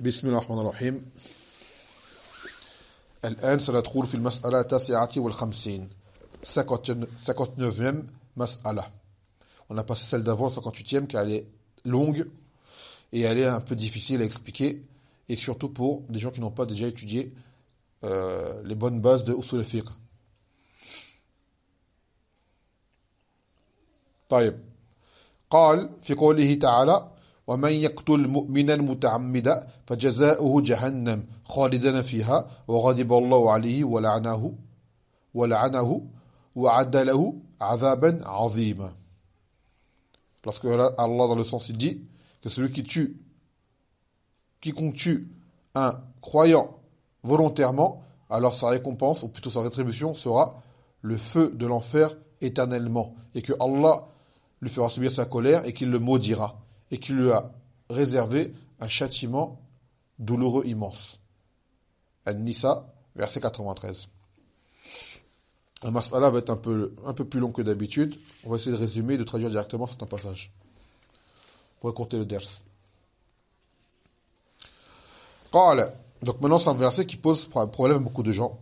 بسم الله الرحمن الرحيم. الآن سندخل في المسألة 59 59e mas'ala. On a passé celle d'avant, 58e, car elle est longue et elle est un peu difficile à expliquer, et surtout pour des gens qui n'ont pas déjà étudié les bonnes bases de usul al-fiqh. طيب قال في قوله تعالى ومن يقتل مؤمنا متعمدا فجزاؤه جهنم خالدا فيها وغضب الله عليه ولعنه وعد له عذابا عظيما. Parce que là, Allah dans le sens il dit que celui quiconque tue un croyant volontairement, alors sa récompense, ou plutôt sa rétribution, sera le feu de l'enfer éternellement, et que Allah lui fera subir sa colère et qu'il le maudira, et qu'il lui a réservé un châtiment douloureux immense. An-Nisa, verset 93. La mas'ala va être un peu plus long que d'habitude. On va essayer de résumer et de traduire directement certains passages pour écourter le ders. Qala. Donc maintenant c'est un verset qui pose problème à beaucoup de gens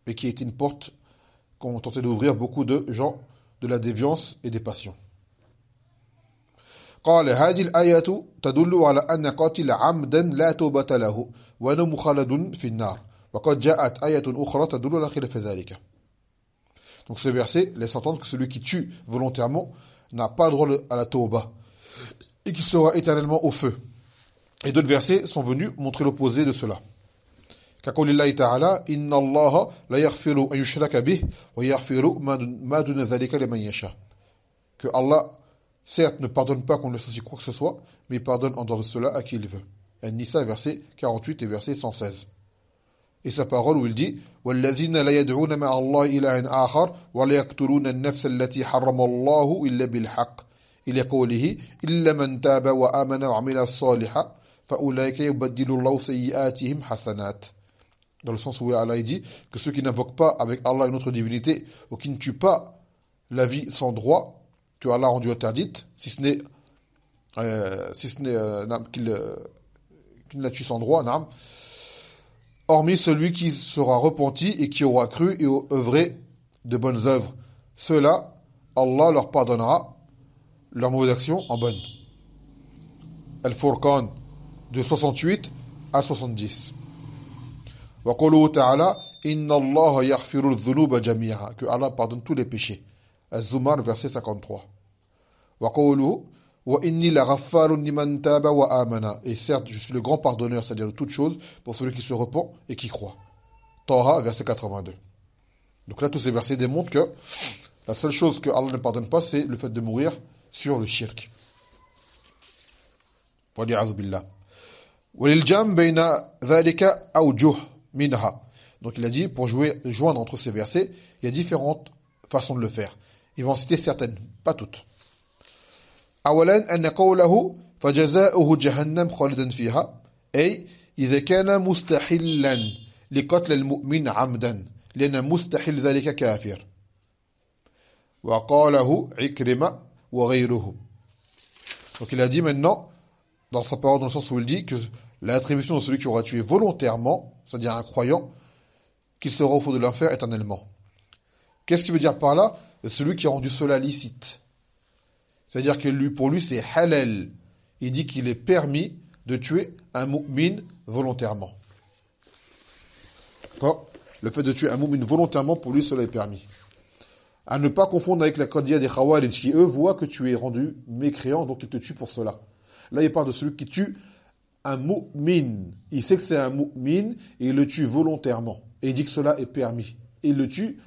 et qui est une porte qu'ont tenté d'ouvrir beaucoup de gens de la déviance et des passions. قال هذه الآية تدل على أن قاتل عمدا لا توبة له وأنه مخلد في النار وقد جاءت آية أخرى تدل على خلاف ذلك. Donc ce verset laisse entendre que celui qui tue volontairement n'a pas le droit à la tauba et qu'il sera éternellement au feu. Et d'autres versets sont venus montrer l'opposé de cela. كقول الله تعالى إن الله لا يغفر أن يشرك به ويغفر ما دون ذلك لمن يشاء. Que Allah certes ne pardonne pas qu'on lui associe quoi que ce soit, mais il pardonne en dehors de cela à qui il veut. An-Nisa, verset 48 et verset 116. Et sa parole où il dit وَالَّذِينَ لَا يَدْعُونَ مَعَ اللَّهِ إِلَهًا آخَرَ وَلَا يَقْتُلُونَ النَّفْسَ الَّتِي حَرَّمَ اللَّهُ إِلَّا بِالْحَقِّ إِلَى قَوْلِهِ إِلَّا مَنْ تَابَ وَآمَنَ وَعَمِلَ صَالِحًا فَأُولَئِكَ يُبَدِّلُ اللَّهُ سَيِّئَاتِهِمْ حَسَنَاتٍ. Dans le sens où Allah dit que ceux qui n'invoquent pas avec Allah une autre divinité ou qui ne tuent pas la vie sans droit que Allah a rendu interdite, si ce n'est qu'il la tue sans droit, hormis celui qui sera repenti et qui aura cru et œuvré de bonnes œuvres. Ceux-là, Allah leur pardonnera leurs mauvaises actions en bonnes. Al-Furqan, de 68 à 70. Wa qawluhu ta'ala, inna Allah yaghfiru adh-dhunuba jami'a, que Allah pardonne tous les péchés. Az-Zumar, verset 53. Wa qawluhu wa inni la ghaffarun liman taba wa amana, et certes je suis le grand pardonneur, c'est-à-dire de toutes choses pour celui qui se repent et qui croit. Taha, verset 82. Donc là tous ces versets démontrent que la seule chose que Allah ne pardonne pas, c'est le fait de mourir sur le shirk. Wa li'adhu billah. Wa lil jam bayna dhalika awjuh minha. Donc il a dit pour joindre entre ces versets, il y a différentes façons de le faire. Ils vont en citer certaines, pas toutes. أولا أن قوله فجزاؤه جهنم خالدا فيها أي إذا كان مستحلا لقتل المؤمن عمدا لأن مستحل ذلك كافر وقاله عكرمة وغيره. Donc il a dit maintenant dans sa parole dans le sens où il dit que l'attribution de celui qui aura tué volontairement, c'est-à-dire un croyant, qu'il sera au fond de l'enfer éternellement. Qu'est-ce qu'il veut dire par là? Celui qui a rendu cela licite. C'est-à-dire que pour lui, c'est halal. Il dit qu'il est permis de tuer un mu'min volontairement. D'accord? Le fait de tuer un mu'min volontairement, pour lui, cela est permis. À ne pas confondre avec la qadiyya des Khawarij, qui eux voient que tu es rendu mécréant, donc ils te tuent pour cela. Là, il parle de celui qui tue un mu'min. Il sait que c'est un mu'min et il le tue volontairement. Et il dit que cela est permis. Et il le tue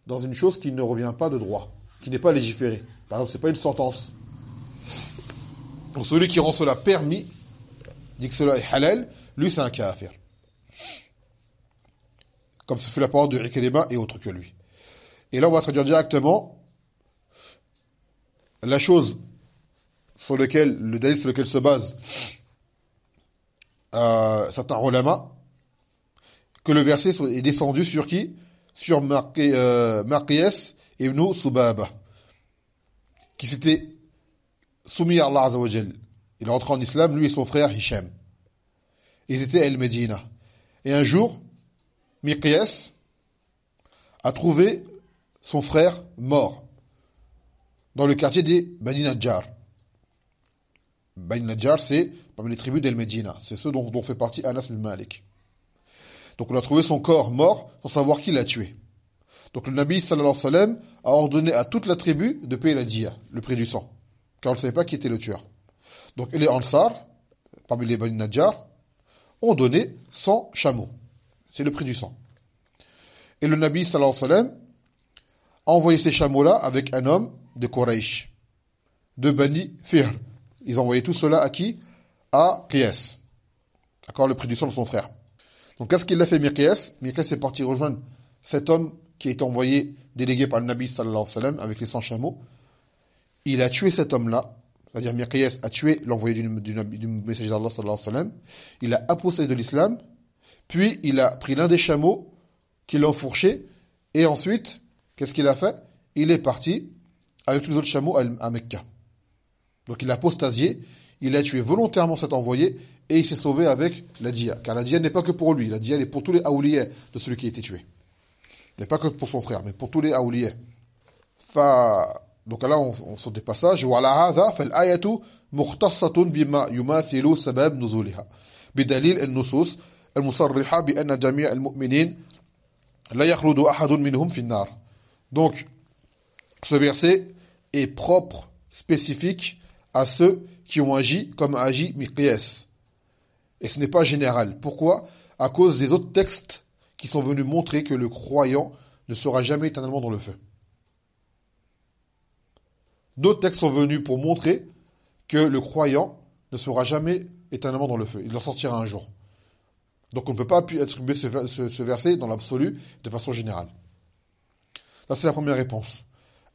dans une chose qui ne revient pas de droit, qui n'est pas légiférée. Par exemple, c'est pas une sentence. Donc celui qui rend cela permis, dit que cela est halal, lui c'est un kafir. Comme ce fut la parole de Ikrima et autres que lui. Et là on va traduire directement la chose sur laquelle, le dalil sur lequel se base certains ulama, que le verset est descendu sur qui? Sur Maqiyas ibn Subaba, qui s'était soumis à Allah Azza wa Jal. Il est entré en islam, lui et son frère Hisham. Ils étaient à El-Medina. Et un jour, Miqyas a trouvé son frère mort dans le quartier des Bani Najjar. Bani Najjar, c'est parmi les tribus d'El-Medina. C'est ceux dont fait partie Anas bin Malik. Donc on a trouvé son corps mort sans savoir qui l'a tué. Donc le Nabi sallallahu alayhi wa sallam a ordonné à toute la tribu de payer la diya, le prix du sang, car on ne savait pas qui était le tueur. Donc les Ansar, parmi les Bani Najjar, ont donné 100 chameaux. C'est le prix du sang. Et le Nabi sallallahu alayhi wa sallam a envoyé ces chameaux-là avec un homme de Quraysh, de Bani Fihr. Ils ont envoyé tout cela à qui? À Qiyas. D'accord, le prix du sang de son frère. Donc qu'est-ce qu'il a fait Miqyas? Miqyas est parti rejoindre cet homme qui a été envoyé, délégué par le Nabi sallallahu alayhi wa sallam, avec les 100 chameaux. Il a tué cet homme-là, c'est-à-dire Miqyas a tué l'envoyé du messager d'Allah sallallahu alayhi wa sallam. Il a aposté de l'islam, puis il a pris l'un des chameaux, qu'il l'a enfourché, et ensuite, qu'est-ce qu'il a fait? Il est parti avec tous les autres chameaux à Mecca. Donc il a apostasié, il a tué volontairement cet envoyé, et il s'est sauvé avec la diya. Car la diya n'est pas que pour lui, la diya est pour tous les awliyas de celui qui a été tué. Elle n'est pas que pour son frère, mais pour tous les awliyas. Donc là, on saute des passages. وعلى هذا فالآية مختصة بما يماثل سبب نزولها بدليل النصوص المصرحة بأن جميع المؤمنين لا يخلد أحد منهم في النار. Donc, ce verset est propre, spécifique à ceux qui ont agi comme a agi Miqyas. Et ce n'est pas général. Pourquoi? À cause des autres textes qui sont venus montrer que le croyant ne sera jamais éternellement dans le feu. D'autres textes sont venus pour montrer que le croyant ne sera jamais éternellement dans le feu. Il en sortira un jour. Donc on ne peut pas attribuer ce verset dans l'absolu de façon générale. Ça c'est la première réponse.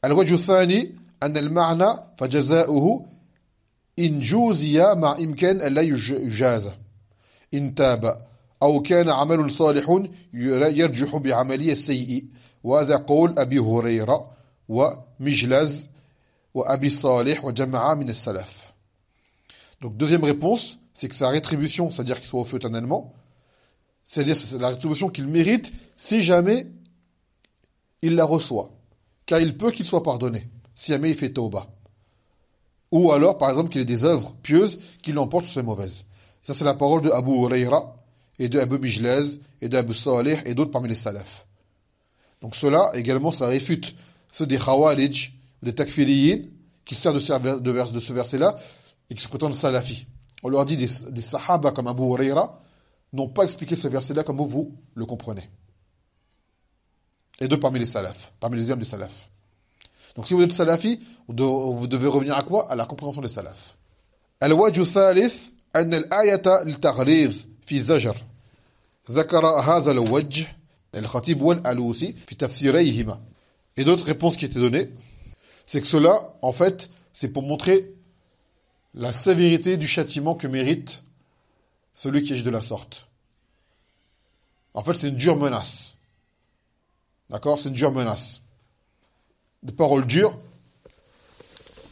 الوجه الثاني أن المعنى فجزاؤه إن جوزي مع إمكان أن لا يجازى إن تاب أو كان عمل صالح يرجح بعملية السيء وهذا قول أبي هريرة ومجلز وأبي صالح وجماعة من السلف. Donc deuxième réponse, c'est que sa rétribution, c'est-à-dire qu'il soit au feu éternellement, c'est-à-dire c'est la rétribution qu'il mérite si jamais il la reçoit. Car il peut qu'il soit pardonné, si jamais il fait tauba. Ou alors, par exemple, qu'il ait des œuvres pieuses qui l'emportent sur ses mauvaises. Ça, c'est la parole de Abu Hurayra, et de Abu Bijlaz, et de Abu Salih, et d'autres parmi les salafs. Donc cela, également, ça réfute ceux des Khawarij, des Takfiriyin, qui se servent de ce verset-là, et qui se prétendent salafis. On leur dit des sahaba comme Abu Hurayra n'ont pas expliqué ce verset-là comme vous le comprenez. Et deux parmi les salafs, parmi les imams des salafs. Donc si vous êtes salafi, vous devez revenir à quoi? À la compréhension des salafs. الوجه الثالث أن الآية للتغليظ في زجر ذكر هذا الوجه الخطيب والألوسي في تفسيريهما. Et d'autres réponses qui étaient données, c'est que cela, en fait, c'est pour montrer la sévérité du châtiment que mérite celui qui agit de la sorte. En fait, c'est une dure menace. D'accord? C'est une dure menace. Des paroles dures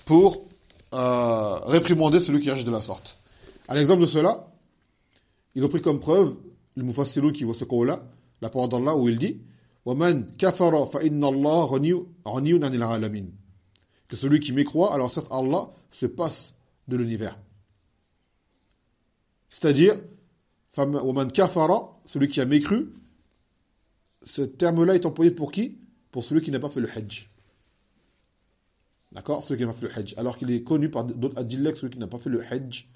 pour réprimander celui qui agit de la sorte. À l'exemple de cela, ils ont pris comme preuve le Mufassirun qui voit ce qawla, la parole d'Allah où il dit وَمَنْ كَفَرَ فَإِنَّ اللَّهَ غَنِيٌّ عَنِ الْعَالَمِينَ. Que celui qui mécroit, alors certes Allah se passe de l'univers. C'est-à-dire, وَمَنْ كَفَرَ, celui qui a mécru, ce terme-là est employé pour qui? Pour celui qui n'a pas fait le hajj. D'accord? Celui qui n'a pas fait le hajj. Alors qu'il est connu par d'autres adillaks, celui qui n'a pas fait le hajj.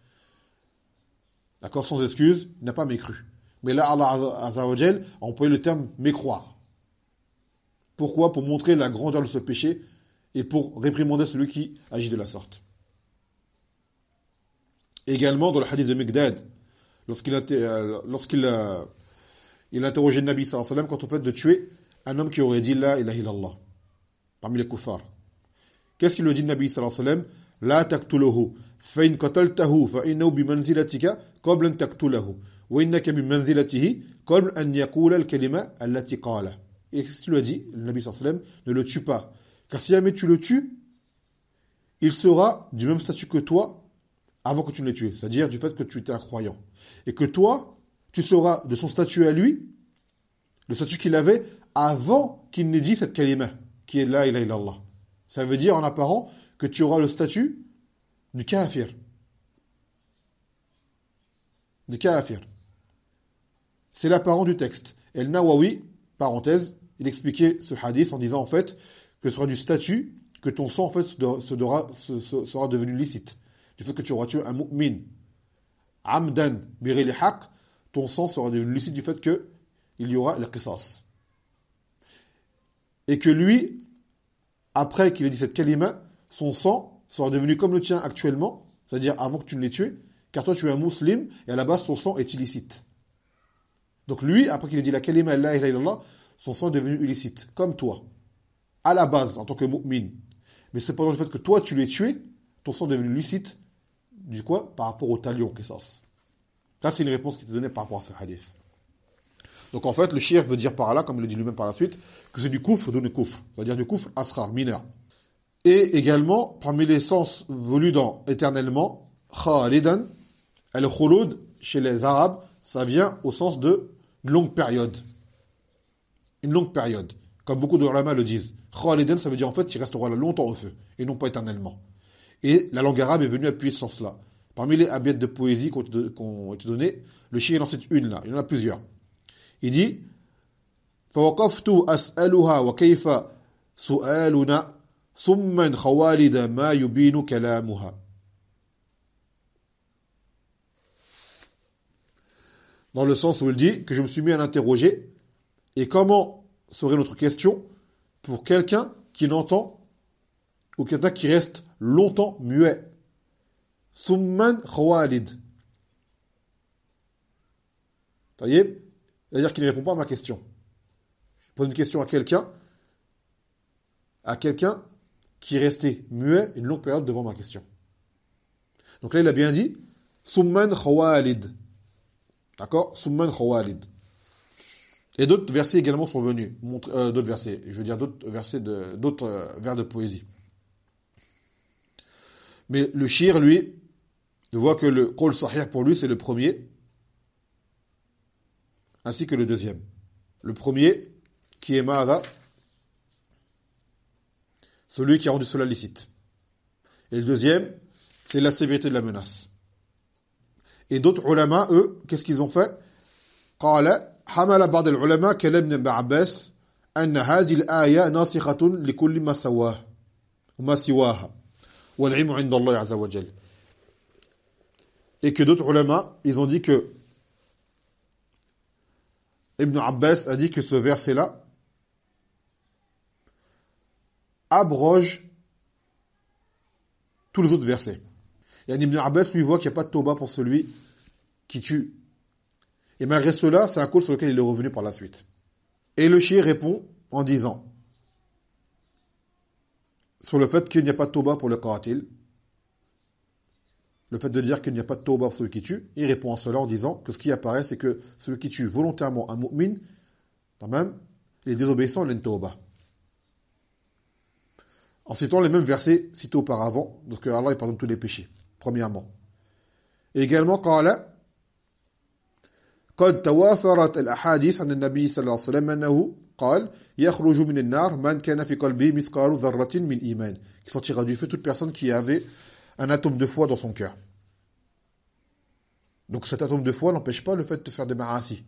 D'accord? Sans excuse, il n'a pas mécru. Mais là, Allah Azza wa Jal a employé le terme mécroire. Pourquoi? Pour montrer la grandeur de ce péché et pour réprimander celui qui agit de la sorte. Également, dans le hadith de Miqdad, lorsqu'il a interrogé le Nabi sallallahu alayhi wa sallam quant au fait de tuer un homme qui aurait dit La ilaha illallah, parmi les kuffars. Qu'est-ce qu'il lui dit le Nabi sallallahu alayhi wa sallam? La taqtuluhu, fa in qataltahu, fa innahu bimanzilatika, qabla an taqtulahu, wa innaka bimanzilatihi, qabla an yaqula al-kalima allati qala. Et qu'est-ce qu'il lui a dit? Le Nabi sallallahu alayhi wa sallam, ne le tue pas. Car si jamais tu le tues, il sera du même statut que toi avant que tu ne l'aies tué. C'est-à-dire du fait que tu étais un croyant. Et que toi, tu sauras de son statut à lui, le statut qu'il avait avant qu'il n'ait dit cette kalima, qui est la ilaha illallah. Ça veut dire en apparent que tu auras le statut du kafir. Du kafir. C'est l'apparent du texte. Et le Nawawi, parenthèse, il expliquait ce hadith en disant en fait que ce sera du statut que ton sang en fait sera devenu licite. Du fait que tu auras tué un mu'min, amdan biril haq, ton sang sera devenu licite du fait que il y aura le qisas. Et que lui, après qu'il ait dit cette kalima, son sang sera devenu comme le tien actuellement, c'est-à-dire avant que tu ne l'aies tué, car toi tu es un musulman et à la base ton sang est illicite. Donc lui, après qu'il ait dit la kalima la ilaha illallah, son sang est devenu illicite, comme toi, à la base, en tant que mu'min. Mais c'est pendant le fait que toi tu l'aies tué, ton sang est devenu licite, du quoi? Par rapport au talion, qisas. Ça c'est une réponse qui était donnée par rapport à ce hadith. Donc en fait, le shirk veut dire par là, comme il le dit lui-même par la suite, que c'est du kufr de kufr, c'est-à-dire du kufr asghar, mineur. Et également, parmi les sens voulus dans éternellement, khalidan, al-khulud, chez les Arabes, ça vient au sens de longue période. Une longue période. Comme beaucoup de ulama le disent. Khalidan, ça veut dire en fait qu'il restera longtemps au feu, et non pas éternellement. Et la langue arabe est venue appuyer ce sens-là. Parmi les abiyats de poésie qui ont été donnés, le shirk en cite une là, il y en a plusieurs. Il dit فوقفت أسألها وكيف سؤالنا ثم خوالد ما يبين كلامها. Dans le sens où il dit que je me suis mis à l'interroger et comment serait notre question pour quelqu'un qui n'entend ou quelqu'un qui reste longtemps muet. Summan khawalid. Ça y est? C'est-à-dire qu'il ne répond pas à ma question. Je pose une question à quelqu'un qui est resté muet une longue période devant ma question. Donc là, il a bien dit Summan khawalid. D'accord? Summan khawalid. Et d'autres versets également sont venus. D'autres versets. Je veux dire d'autres versets, d'autres vers de poésie. Mais le shir, lui, je vois que le qawl sahih pour lui, c'est le premier, ainsi que le deuxième. Le premier, qui est ma'adha, celui qui a rendu cela licite. Et le deuxième, c'est la sévérité de la menace. Et d'autres ulama, eux, qu'est-ce qu'ils ont fait? قال حمل بعض العلماء كلام ابن عباس أن هذه الآية ناسخة لكل ما سواه وما سواها والعلم عند الله عز وجل. Et que d'autres ulama, ils ont dit que Ibn Abbas a dit que ce verset-là abroge tous les autres versets. Et Ibn Abbas lui voit qu'il n'y a pas de tauba pour celui qui tue. Et malgré cela, c'est un call sur lequel il est revenu par la suite. Et le chiite répond en disant sur le fait qu'il n'y a pas de tauba pour le qaratil, le fait de dire qu'il n'y a pas de tauba pour celui qui tue, il répond à cela en disant que ce qui apparaît, c'est que celui qui tue volontairement un mu'min, quand même, il est désobéissant, il a une tauba. En citant les mêmes versets cités auparavant, parce que Allah il pardonne tous les péchés, premièrement. Et également, قال قد توافرت الأحاديث عن النبي صلى الله عليه وسلم أنه قال يخرج من النار من كان في قلبه مثقال ذرة من إيمان, qui sortira du feu toute personne qui avait un atome de foi dans son cœur. Donc cet atome de foi n'empêche pas le fait de faire des ma'asi.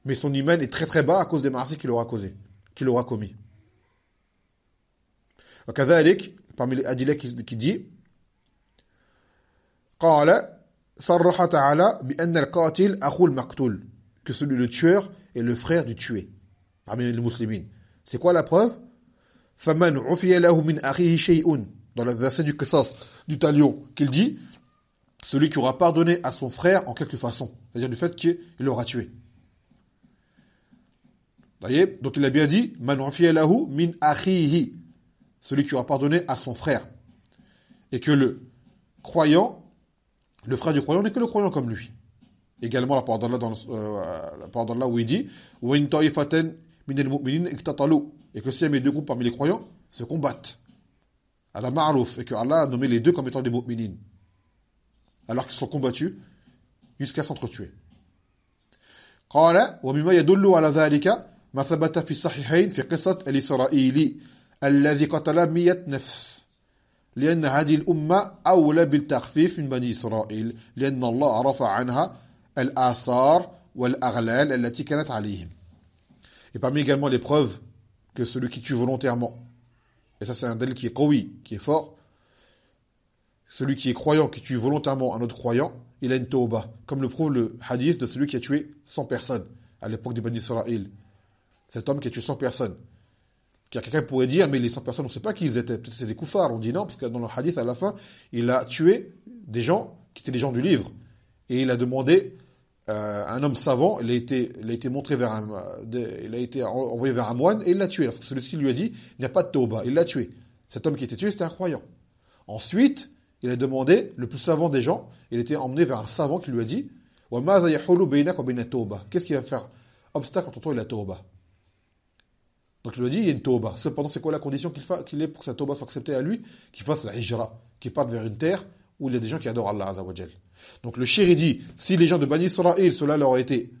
Mais son iman est très très bas à cause des ma'asi qu'il aura commis. وكذلك, parmi les adila qui dit قال صرح تعالى بأن القاتل أخو المقتول, que celui le tueur est le frère du tué parmi les musulmans. C'est quoi la preuve? فمن عفي له من أخيه شيء, dans le verset du Qisas, du talion, qu'il dit celui qui aura pardonné à son frère en quelque façon, c'est-à-dire du fait qu'il l'aura tué. Voyez, donc il a bien dit man ufiya lahu min akhihi, celui qui aura pardonné à son frère, et que le croyant, le frère du croyant n'est que le croyant comme lui. Également la parole d'Allah où il dit wa in ta'ifatan min al-mu'minin iqtatalu, et que si mes deux groupes parmi les croyants se combattent à la ma'ruf, et que Allah a nommé les deux comme étant des mu'minin, alors qu'ils sont combattus, jusqu'à s'entretuer. قال ومما يدل على ذلك ما ثبت في الصحيحين في قصة الإسرائيلي الذي قتل 100 نفس لأن هذه الأمة أولى بالتخفيف من بني إسرائيل لأن الله رفع عنها الآثار والأغلال التي كانت عليهم. Et parmi également les preuves que celui qui tue volontairement, et ça c'est un dalil qui est qawi, qui est fort, celui qui est croyant, qui tue volontairement un autre croyant, il a une tauba, comme le prouve le hadith de celui qui a tué 100 personnes à l'époque des Bani Israël. Cet homme qui a tué 100 personnes. Quelqu'un pourrait dire, mais les 100 personnes, on ne sait pas qui ils étaient. Peut-être que c'est des koufars. On dit non, parce que dans le hadith, à la fin, il a tué des gens qui étaient des gens du livre. Et il a demandé un homme savant, il a été montré vers il a été envoyé vers un moine, et il l'a tué. Parce que celui-ci lui a dit, il n'y a pas de tauba. Il l'a tué. Cet homme qui a été tué, c'était un croyant. Ensuite, il a demandé, le plus savant des gens, il a été emmené vers un savant qui lui a dit, qu'est-ce qui va faire obstacle entre toi et la tauba? Donc il lui a dit, il y a une tauba. Cependant, c'est quoi la condition qu'il ait pour que sa tauba soit acceptée à lui? Qu'il fasse la hijra, qu'il parte vers une terre où il y a des gens qui adorent Allah Azza wa Jal. Donc le shir dit, si les gens de Bani Israël, cela leur a été,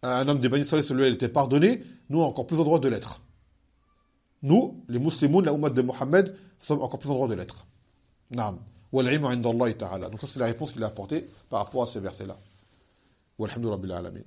un homme de Bani Israël, cela leur a été pardonné, nous, encore plus en droit de l'être. Nous, les musulmans, la ummah de Mohammed, sommes encore plus en droit de l'être. Naam. Wal-ilmu inda Allah ta'ala. Donc ça, c'est la réponse qu'il a apportée par rapport à ce verset-là. Walhamdulillah rabbil alamin.